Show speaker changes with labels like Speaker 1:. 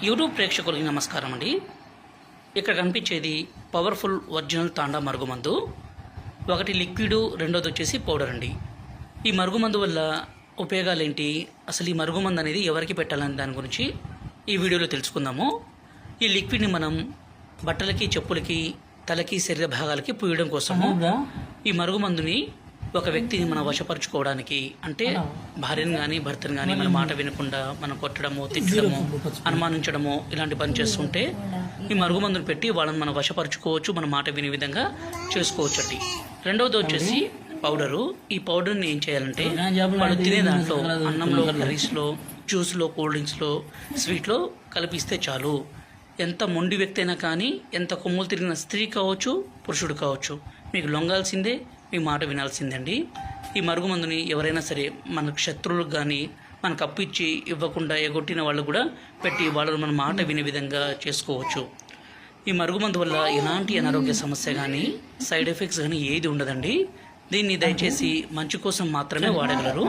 Speaker 1: YouTube ప్రేక్షకులకి నమస్కారం అండి. ఇక్కడ కనిపించేది పవర్ఫుల్ ఒరిజినల్ తాండా మరుగుమందు. ఒకటి లిక్విడ్, రెండోది వచ్చేసి పౌడర్ అండి. ఈ మరుగుమందు వల్ల ఉపయోగాలు ఏంటి, అసలు ఈ మరుగుమందు అనేది ఎవరికి పెట్టాలని దాని గురించి ఈ వీడియోలో తెలుసుకుందాము. ఈ లిక్విడ్ని మనం బట్టలకి, చెప్పులకి, తలకి, శరీర భాగాలకి పూయడం కోసము ఈ మరుగుమందుని ఒక వ్యక్తిని మనం వశపరుచుకోవడానికి, అంటే భార్యను కానీ భర్తను కానీ మన మాట వినకుండా మనం కొట్టడము, తిట్టడము, అనుమానించడము ఇలాంటి పని చేస్తుంటే ఈ మరుగుమందును పెట్టి వాళ్ళని మనం వశపరుచుకోవచ్చు, మన మాట వినే విధంగా చేసుకోవచ్చు అండి. రెండవది వచ్చేసి పౌడరు. ఈ పౌడర్ని ఏం చేయాలంటే వాళ్ళు తినే దాంట్లో, అన్నంలో, కర్రీస్లో, జ్యూస్లో, కూల్ డ్రింక్స్లో, స్వీట్లో కలిపిస్తే చాలు. ఎంత మొండి వ్యక్తి అయినా కానీ, ఎంత కొమ్ములు తిరిగిన స్త్రీ కావచ్చు, పురుషుడు కావచ్చు, మీకు లొంగాల్సిందే, మీ మాట వినాల్సిందే అండి. ఈ మరుగుమందుని ఎవరైనా సరే మనకు శత్రువులకు కానీ, మనకు అప్పు ఇచ్చి ఇవ్వకుండా ఎగొట్టిన వాళ్ళు కూడా పెట్టి వాళ్ళు మన మాట వినే విధంగా చేసుకోవచ్చు. ఈ మరుగుమందు వల్ల ఎలాంటి అనారోగ్య సమస్య కానీ, సైడ్ ఎఫెక్ట్స్ కానీ ఏది ఉండదండి. దీన్ని దయచేసి మంచి కోసం మాత్రమే వాడగలరు.